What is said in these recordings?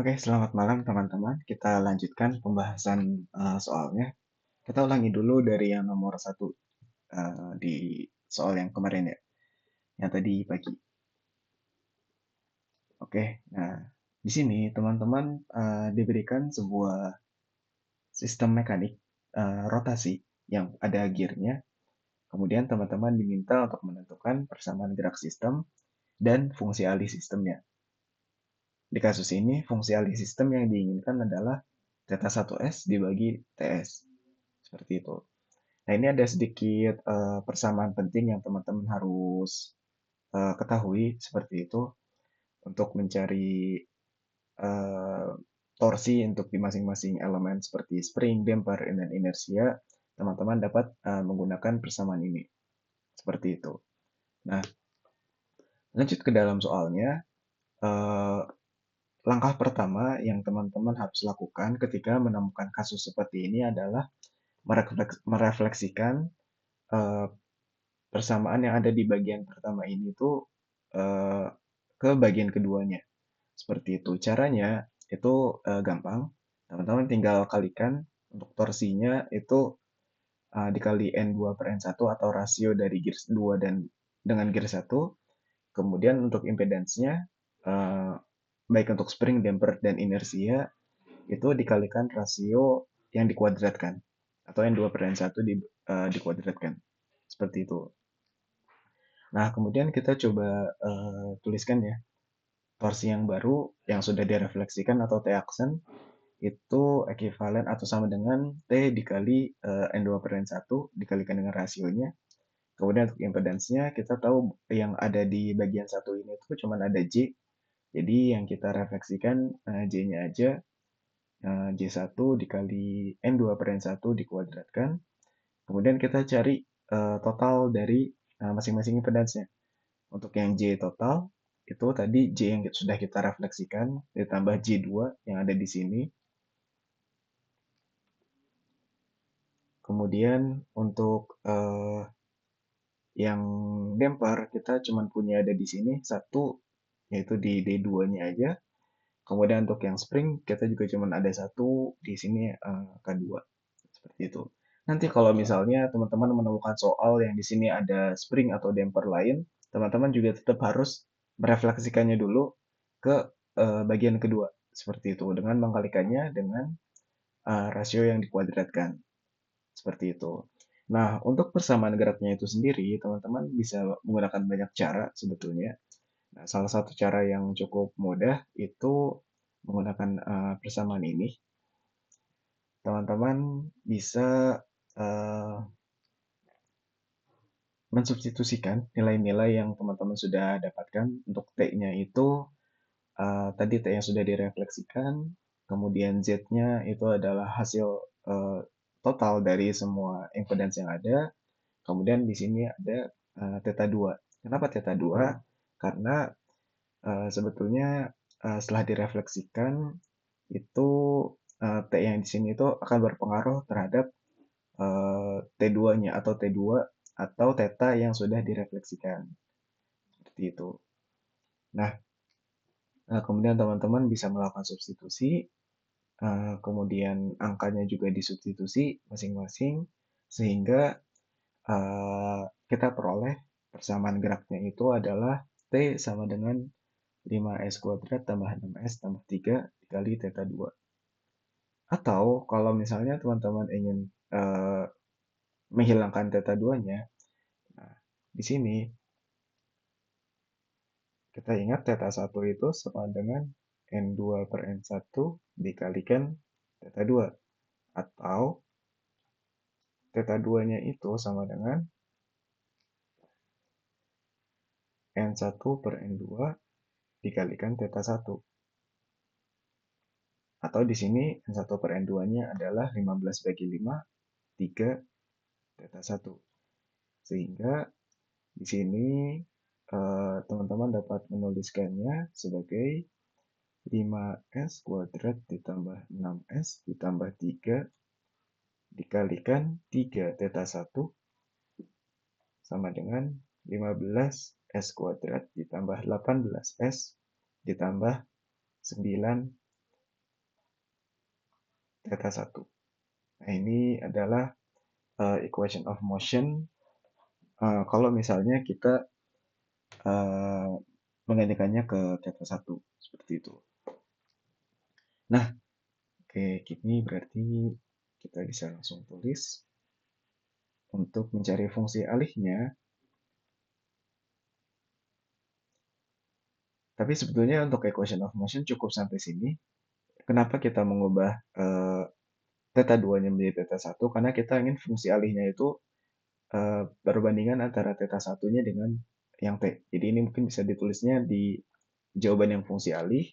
Oke, selamat malam teman-teman. Kita lanjutkan pembahasan soalnya. Kita ulangi dulu dari yang nomor satu di soal yang kemarin ya, yang tadi pagi. Oke, nah di sini teman-teman diberikan sebuah sistem mekanik rotasi yang ada gearnya. Kemudian teman-teman diminta untuk menentukan persamaan gerak sistem dan fungsi alih sistemnya. Di kasus ini, fungsi alih sistem yang diinginkan adalah theta 1S dibagi TS. Seperti itu. Nah, ini ada sedikit persamaan penting yang teman-teman harus ketahui seperti itu untuk mencari eh, torsi untuk di masing-masing elemen seperti spring, damper, dan inersia. Teman-teman dapat menggunakan persamaan ini seperti itu. Nah, lanjut ke dalam soalnya. eh, Langkah pertama yang teman-teman harus lakukan ketika menemukan kasus seperti ini adalah merefleksikan eh, persamaan yang ada di bagian pertama ini tuh eh, ke bagian keduanya. Seperti itu. Caranya itu gampang. Teman-teman tinggal kalikan untuk torsinya itu dikali N2 per N1 atau rasio dari gear 2 dan dengan gear 1. Kemudian untuk impedance-nya eh, baik untuk spring, damper, dan inersia itu dikalikan rasio yang dikuadratkan atau N2 per N1 dikuadratkan. Seperti itu. Nah, kemudian kita coba tuliskan ya, torsi yang baru yang sudah direfleksikan atau T-aksen itu ekuivalen atau sama dengan T dikali N2 per N1 dikalikan dengan rasionya. Kemudian untuk impedance-nya kita tahu yang ada di bagian satu ini itu cuma ada J. Jadi yang kita refleksikan J-nya aja J1 dikali N2 per N1 dikuadratkan. Kemudian kita cari total dari masing-masing impedance-nya. Untuk yang J total, itu tadi J yang sudah kita refleksikan, ditambah J2 yang ada di sini. Kemudian untuk yang damper, kita cuma punya ada di sini satu, yaitu di D2-nya aja. Kemudian untuk yang spring, kita juga cuma ada satu di sini K2. Seperti itu. Nanti kalau misalnya teman-teman menemukan soal yang di sini ada spring atau damper lain, teman-teman juga tetap harus merefleksikannya dulu ke bagian kedua. Seperti itu, dengan mengkalikannya dengan rasio yang dikuadratkan. Seperti itu. Nah, untuk persamaan geraknya itu sendiri, teman-teman bisa menggunakan banyak cara sebetulnya. Nah, salah satu cara yang cukup mudah itu menggunakan persamaan ini. Teman-teman bisa uh, mensubstitusikan nilai-nilai yang teman-teman sudah dapatkan. Untuk T-nya itu tadi T yang sudah direfleksikan, kemudian Z-nya itu adalah hasil total dari semua impedance yang ada. Kemudian di sini ada theta 2. Kenapa theta 2? Karena sebetulnya setelah direfleksikan itu T yang di sini itu akan berpengaruh terhadap T2-nya atau T2 atau theta yang sudah direfleksikan. Seperti itu. Nah, kemudian teman-teman bisa melakukan substitusi, kemudian angkanya juga disubstitusi masing-masing, sehingga kita peroleh persamaan geraknya itu adalah T sama dengan 5S kuadrat tambah 6S tambah 3 dikali theta 2. Atau kalau misalnya teman-teman ingin menghilangkan theta 2-nya, nah, di sini kita ingat theta 1 itu sama dengan N2 per N1 dikalikan theta 2. Atau theta 2-nya itu sama dengan N1 per N2 dikalikan theta 1. Atau di sini N1 per N2-nya adalah 15 bagi 5, 3 theta 1. Sehingga di sini teman-teman dapat menuliskannya sebagai 5S kuadrat ditambah 6S ditambah 3 dikalikan 3 theta 1 sama dengan 15S kuadrat ditambah 18S ditambah 9 theta 1. Nah, ini adalah equation of motion kalau misalnya kita uh, menggantikannya ke theta 1 seperti itu. Nah, oke, gini berarti kita bisa langsung tulis untuk mencari fungsi alihnya. Tapi sebetulnya untuk equation of motion cukup sampai sini. Kenapa kita mengubah theta 2-nya menjadi theta 1? Karena kita ingin fungsi alihnya itu perbandingan antara theta 1-nya dengan yang T. Jadi ini mungkin bisa ditulisnya di jawaban yang fungsi alih.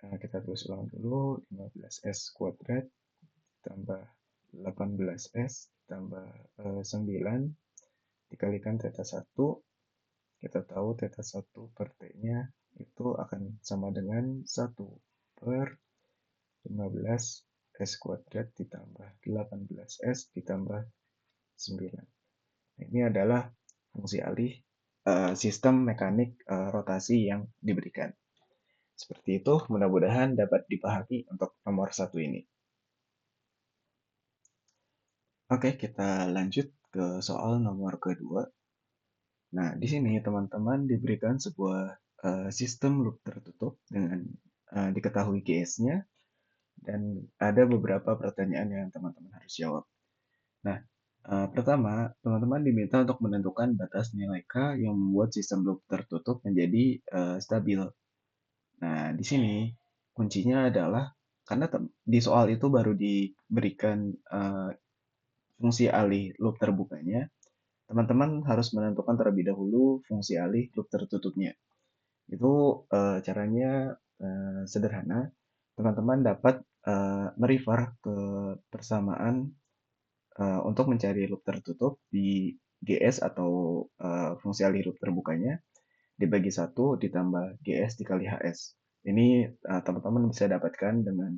Kita tulis ulang dulu, 15S kuadrat tambah 18S tambah 9 dikalikan theta 1. Kita tahu theta 1 per T-nya itu akan sama dengan 1 per 15S kuadrat ditambah 18S ditambah 9. Nah, ini adalah fungsi alih sistem mekanik rotasi yang diberikan. Seperti itu, mudah-mudahan dapat dipahami untuk nomor 1 ini. Oke, kita lanjut ke soal nomor kedua. Nah, di sini teman-teman diberikan sebuah sistem loop tertutup dengan diketahui GS-nya dan ada beberapa pertanyaan yang teman-teman harus jawab. Nah, pertama, teman-teman diminta untuk menentukan batas nilai K yang membuat sistem loop tertutup menjadi stabil. Nah, di sini kuncinya adalah karena di soal itu baru diberikan fungsi alih loop terbukanya, teman-teman harus menentukan terlebih dahulu fungsi alih loop tertutupnya. Itu caranya sederhana. Teman-teman dapat merefer ke persamaan untuk mencari loop tertutup di GS atau fungsi alih loop terbukanya dibagi 1 ditambah GS dikali HS. Ini teman-teman bisa dapatkan dengan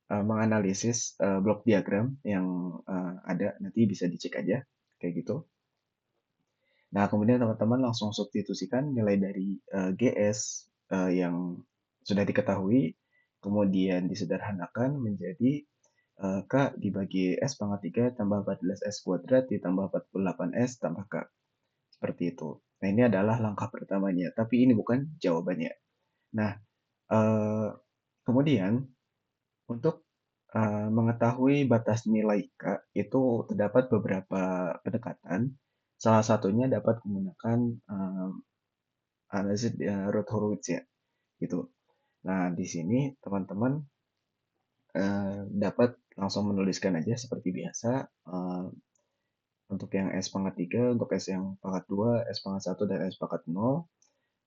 menganalisis blok diagram yang ada, nanti bisa dicek aja kayak gitu. Nah, kemudian teman-teman langsung substitusikan nilai dari GS yang sudah diketahui, kemudian disederhanakan menjadi K dibagi S pangkat 3 tambah 14S kuadrat ditambah 48S tambah K. Seperti itu. Nah, ini adalah langkah pertamanya, tapi ini bukan jawabannya. Nah, kemudian untuk mengetahui batas nilai K itu terdapat beberapa pendekatan. Salah satunya dapat menggunakan analisis Rutherford ya, gitu. Nah, di sini teman-teman dapat langsung menuliskan aja seperti biasa. Untuk yang S pangkat 3, untuk S yang pangkat 2, S pangkat 1, dan S pangkat 0.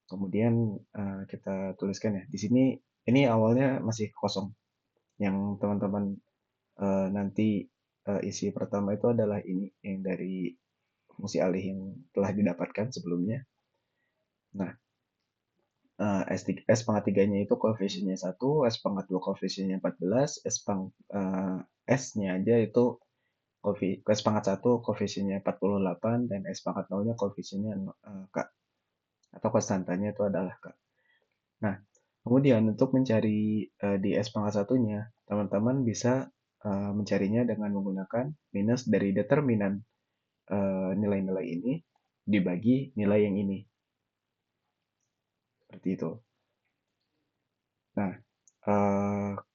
Kemudian kita tuliskan ya. Di sini ini awalnya masih kosong. Yang teman-teman nanti isi pertama itu adalah ini yang dari fungsi alih yang telah didapatkan sebelumnya. Nah, S pangkat 3-nya itu koefisiennya 1, S pangkat 2 koefisiennya 14, S-nya aja itu S pangkat 1 koefisiennya 48, dan S pangkat 0-nya koefisiennya K. Atau konstantanya itu adalah K. Nah, kemudian untuk mencari di S pangkat 1-nya, teman-teman bisa mencarinya dengan menggunakan minus dari determinan nilai-nilai ini dibagi nilai yang ini. Seperti itu. Nah,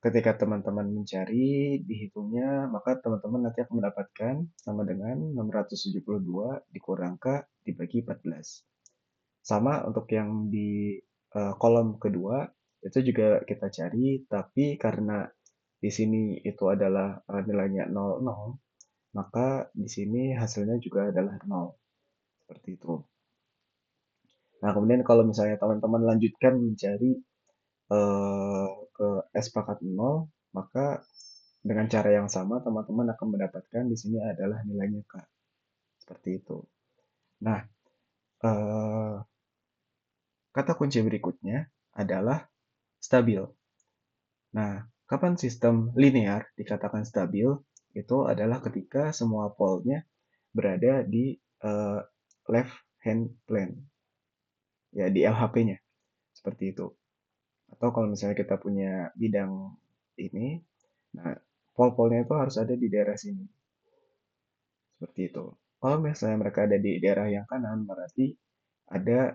ketika teman-teman mencari, dihitungnya, maka teman-teman nanti akan mendapatkan sama dengan 672 dikurang K dibagi 14. Sama untuk yang di kolom kedua, itu juga kita cari, tapi karena di sini itu adalah nilainya 00, maka di sini hasilnya juga adalah 0. Seperti itu. Nah, kemudian kalau misalnya teman-teman lanjutkan mencari ke S pangkat 0, maka dengan cara yang sama teman-teman akan mendapatkan di sini adalah nilainya K. Seperti itu. Nah, kata kunci berikutnya adalah stabil. Nah, kapan sistem linear dikatakan stabil? Itu adalah ketika semua pole-nya berada di left hand plane. Ya, di LHP-nya. seperti itu. Atau kalau misalnya kita punya bidang ini, nah pol-polnya itu harus ada di daerah sini, seperti itu. Kalau misalnya mereka ada di daerah yang kanan, berarti ada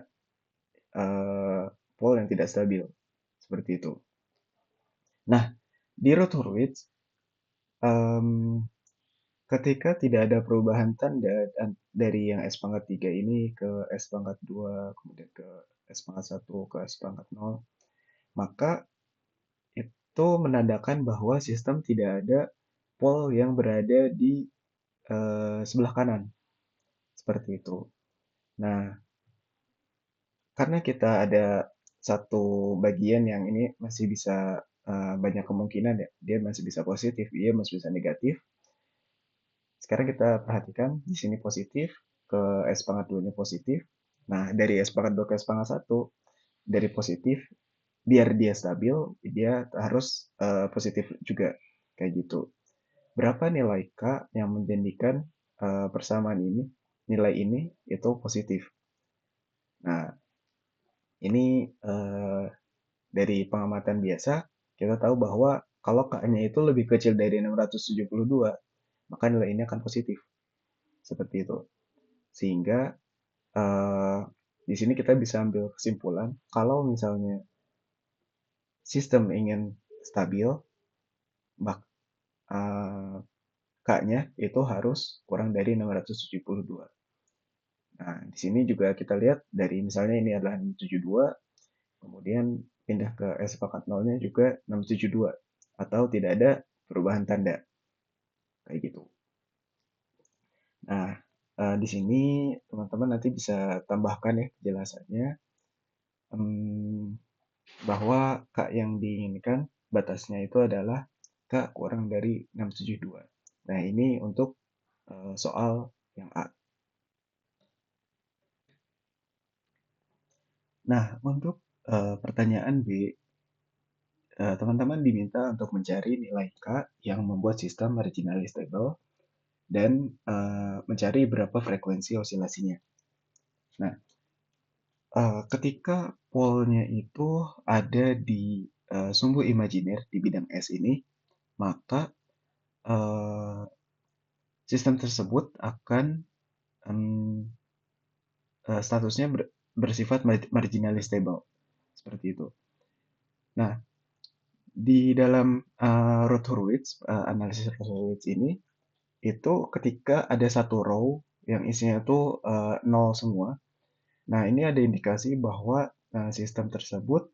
pol yang tidak stabil, seperti itu. Nah, di root Hurwitz, em, ketika tidak ada perubahan tanda dari yang S pangkat 3 ini ke S pangkat 2, kemudian ke S pangkat 1, ke S pangkat 0, maka itu menandakan bahwa sistem tidak ada pol yang berada di sebelah kanan, seperti itu. Nah, karena kita ada satu bagian yang ini masih bisa banyak kemungkinan ya, dia masih bisa positif, dia masih bisa negatif. Sekarang kita perhatikan di sini positif, ke S pangkat 2-nya positif. Nah, dari S pangkat 2 ke S pangkat 1, dari positif, biar dia stabil, dia harus positif juga, kayak gitu. Berapa nilai K yang menjadikan persamaan ini, nilai ini itu positif. Nah, ini dari pengamatan biasa, kita tahu bahwa kalau K-nya itu lebih kecil dari 672, maka nilai ini akan positif. Seperti itu. Sehingga eh, di sini kita bisa ambil kesimpulan kalau misalnya sistem ingin stabil, bak K-nya itu harus kurang dari 672. Nah, di sini juga kita lihat dari misalnya ini adalah 672, kemudian pindah ke S pangkat 0-nya juga 672, atau tidak ada perubahan tanda, kayak gitu. Nah, di sini teman-teman nanti bisa tambahkan ya penjelasannya, bahwa K yang diinginkan batasnya itu adalah K kurang dari 672. Nah, ini untuk soal yang A. Nah, untuk pertanyaan B, teman-teman diminta untuk mencari nilai K yang membuat sistem marginally stable dan mencari berapa frekuensi osilasinya. Nah, ketika polnya itu ada di sumbu imajiner di bidang S ini, maka eh, sistem tersebut akan statusnya bersifat marginally stable, seperti itu. Nah, di dalam Ruth Hurwitz, analisis Ruth Hurwitz ini, itu ketika ada satu row yang isinya itu nol semua, nah ini ada indikasi bahwa sistem tersebut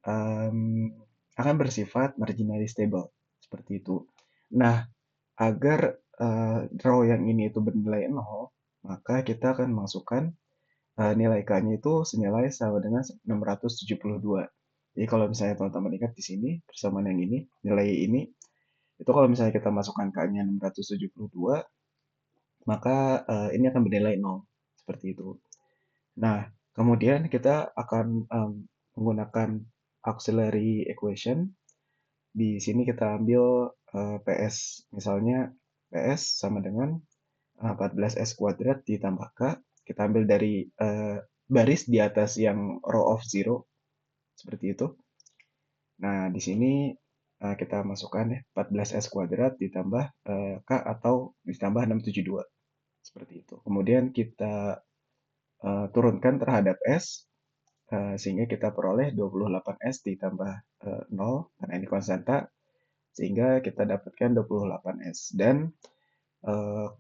um, akan bersifat marginally stable, seperti itu. Nah, agar row yang ini itu bernilai 0, maka kita akan masukkan nilai K-nya itu senilai sama dengan 672. Jadi kalau misalnya teman-teman ingat di sini, persamaan yang ini, nilai ini, itu kalau misalnya kita masukkan K-nya 672, maka ini akan bernilai 0. Seperti itu. Nah, kemudian kita akan menggunakan auxiliary equation. Di sini kita ambil PS. Misalnya PS sama dengan 14S kuadrat ditambah K. Kita ambil dari baris di atas yang row of zero. Seperti itu. Nah, di sini kita masukkan ya 14S kuadrat ditambah K atau ditambah 672. Seperti itu. Kemudian kita turunkan terhadap S sehingga kita peroleh 28S ditambah 0 karena ini konstanta sehingga kita dapatkan 28S dan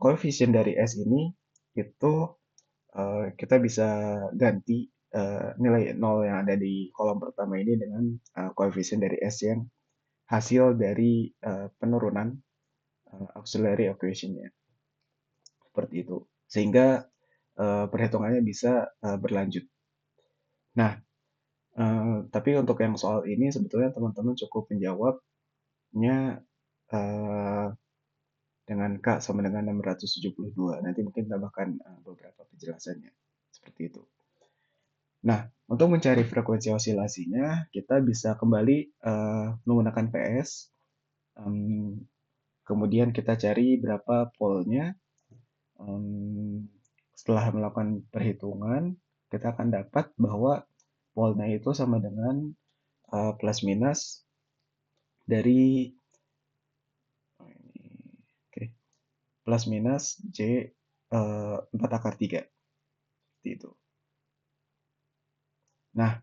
koefisien dari S ini itu kita bisa ganti nilai 0 yang ada di kolom pertama ini dengan koefisien dari S yang hasil dari penurunan auxiliary equation-nya. Seperti itu. Sehingga perhitungannya bisa berlanjut. Nah, tapi untuk yang soal ini sebetulnya teman-teman cukup menjawabnya eh, dengan K sama dengan 672. Nanti mungkin tambahkan beberapa penjelasannya. Seperti itu. Nah, untuk mencari frekuensi osilasinya, kita bisa kembali menggunakan PS. Kemudian kita cari berapa polnya. Setelah melakukan perhitungan, kita akan dapat bahwa polnya itu sama dengan plus minus dari oke, plus minus J 4 akar 3 seperti itu. Nah,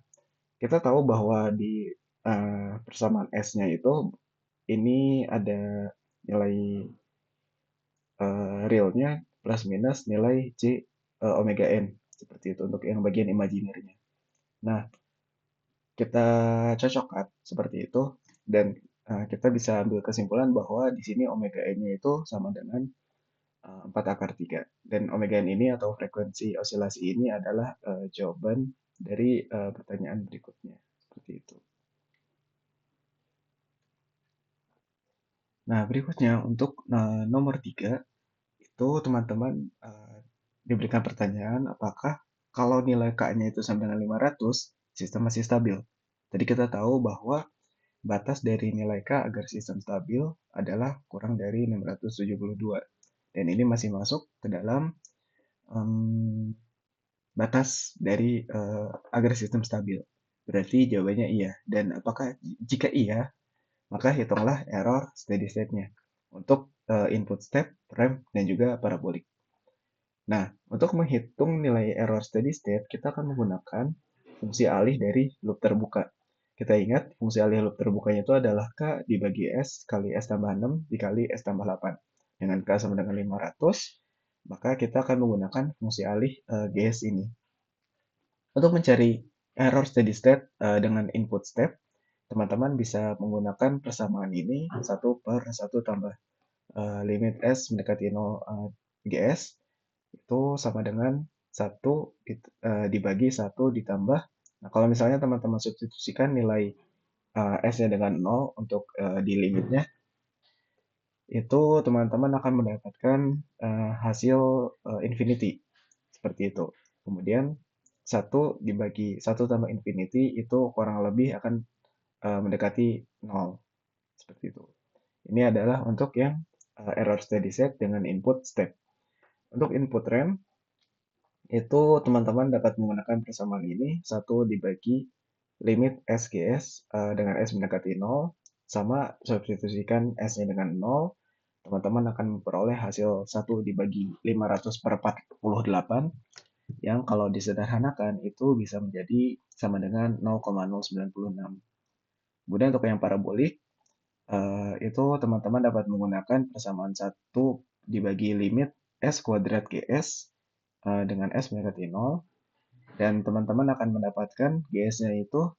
kita tahu bahwa di persamaan S-nya itu ini ada nilai realnya plus minus nilai J omega N seperti itu untuk yang bagian imajinernya. Nah, kita cocokkan seperti itu dan kita bisa ambil kesimpulan bahwa di sini omega N-nya itu sama dengan 4 akar 3. Dan omega N ini atau frekuensi osilasi ini adalah jawaban dari pertanyaan berikutnya. Seperti itu. Nah, berikutnya untuk nomor 3, itu teman-teman diberikan pertanyaan apakah kalau nilai K-nya itu sama dengan 500, sistem masih stabil. Jadi kita tahu bahwa batas dari nilai K agar sistem stabil adalah kurang dari 672. Dan ini masih masuk ke dalam batas dari agar sistem stabil. Berarti jawabannya iya. Dan apakah jika iya, maka hitunglah error steady state-nya untuk input step, ramp, dan juga parabolik. Nah, untuk menghitung nilai error steady state, kita akan menggunakan fungsi alih dari loop terbuka. Kita ingat fungsi alih loop terbukanya itu adalah K dibagi S kali S tambah 6 dikali S tambah 8. Dengan K sama dengan 500, maka kita akan menggunakan fungsi alih GS ini. Untuk mencari error steady state dengan input step, teman-teman bisa menggunakan persamaan ini 1/1 tambah limit S mendekati 0 GS itu sama dengan 1 dibagi 1 ditambah. Nah, kalau misalnya teman-teman substitusikan nilai S-nya dengan 0 untuk di limitnya, itu teman-teman akan mendapatkan hasil infinity. Seperti itu. Kemudian 1 dibagi 1 tambah infinity itu kurang lebih akan mendekati 0. Seperti itu. Ini adalah untuk yang error steady state dengan input step. Untuk input ramp, itu teman-teman dapat menggunakan persamaan ini 1 dibagi limit SGS dengan S mendekati 0 sama substitusikan S-nya dengan 0, teman-teman akan memperoleh hasil 1 dibagi 500/48 yang kalau disederhanakan itu bisa menjadi sama dengan 0,096. Kemudian untuk yang parabolik itu teman-teman dapat menggunakan persamaan 1 dibagi limit S kuadrat GS dengan S mendekati 0 dan teman-teman akan mendapatkan GS-nya itu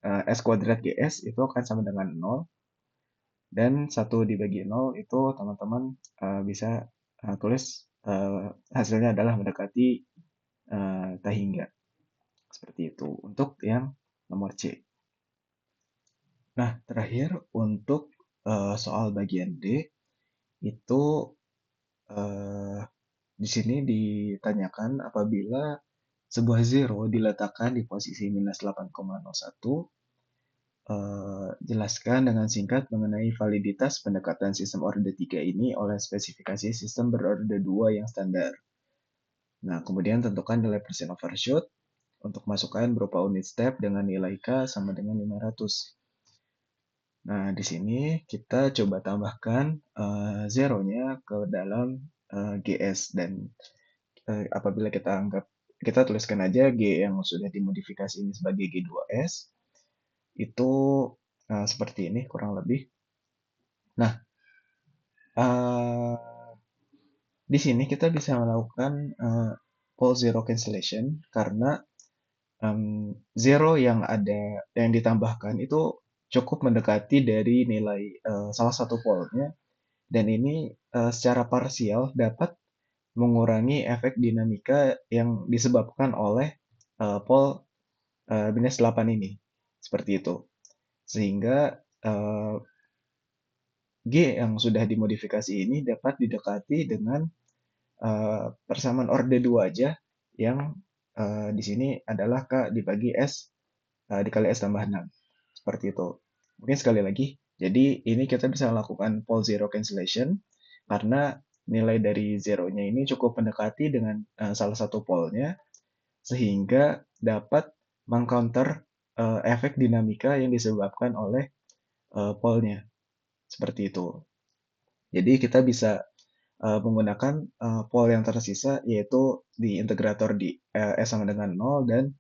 S kuadrat GS itu akan sama dengan 0 dan 1 dibagi 0 itu teman-teman bisa tulis hasilnya adalah mendekati tak hingga. Seperti itu untuk yang nomor C. Nah, terakhir untuk soal bagian D itu di sini ditanyakan apabila sebuah zero diletakkan di posisi minus 8,01, jelaskan dengan singkat mengenai validitas pendekatan sistem orde 3 ini oleh spesifikasi sistem berorde 2 yang standar. Nah, kemudian tentukan nilai persen overshoot untuk masukan berupa unit step dengan nilai K sama dengan 500. Nah, di sini kita coba tambahkan zero-nya ke dalam GS dan apabila kita tuliskan aja G yang sudah dimodifikasi ini sebagai G2S itu seperti ini kurang lebih. Nah, di sini kita bisa melakukan pole zero cancellation karena zero yang ditambahkan itu cukup mendekati dari nilai salah satu pole-nya dan ini secara parsial dapat mengurangi efek dinamika yang disebabkan oleh pole minus 8 ini. Seperti itu. Sehingga G yang sudah dimodifikasi ini dapat didekati dengan persamaan orde 2 aja yang di sini adalah K dibagi S dikali S tambah 6. Seperti itu. Mungkin sekali lagi, jadi ini kita bisa lakukan pole zero cancellation karena nilai dari zero-nya ini cukup mendekati dengan salah satu pole-nya sehingga dapat meng-counter efek dinamika yang disebabkan oleh polnya, seperti itu. Jadi kita bisa menggunakan pol yang tersisa yaitu di integrator di S sama dengan 0 dan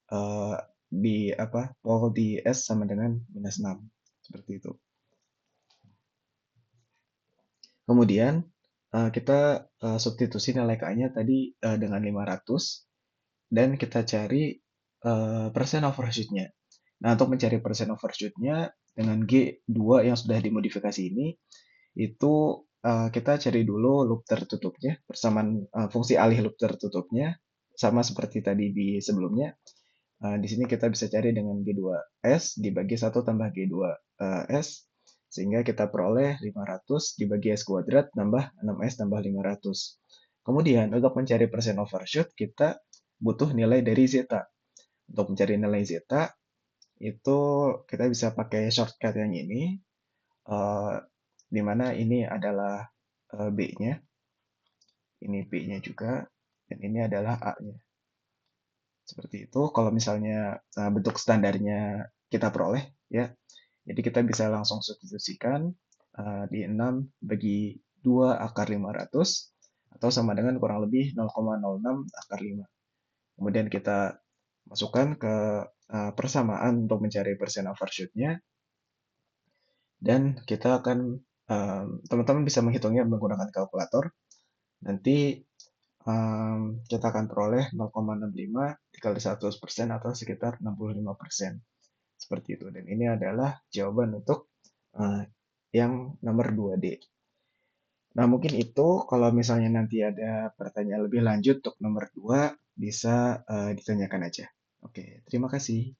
eh, di apa pol di S sama dengan -6 seperti itu. Kemudian kita substitusi nilai K-nya tadi dengan 500 dan kita cari persen overshoot-nya. Nah, untuk mencari persen overshoot-nya dengan G2 yang sudah dimodifikasi ini, itu kita cari dulu loop tertutupnya, persamaan fungsi alih loop tertutupnya, sama seperti tadi di sebelumnya. Di sini kita bisa cari dengan G2S dibagi 1 tambah G2S, sehingga kita peroleh 500 dibagi S kuadrat tambah 6S tambah 500. Kemudian, untuk mencari persen overshoot, kita butuh nilai dari zeta. Untuk mencari nilai zeta, itu kita bisa pakai shortcut yang ini, eh, di mana ini adalah B-nya, ini B-nya juga, dan ini adalah A-nya. Seperti itu, kalau misalnya bentuk standarnya kita peroleh, ya, jadi kita bisa langsung substitusikan di 6 bagi 2 akar 500, atau sama dengan kurang lebih 0,06 akar 5. Kemudian kita masukkan ke persamaan untuk mencari persen overshoot-nya, dan kita akan, teman-teman bisa menghitungnya menggunakan kalkulator. Nanti kita akan peroleh 0,65 dikali 100% atau sekitar 65%. Seperti itu. Dan ini adalah jawaban untuk yang nomor 2D. Nah, mungkin itu kalau misalnya nanti ada pertanyaan lebih lanjut untuk nomor 2, bisa ditanyakan aja. Oke, terima kasih.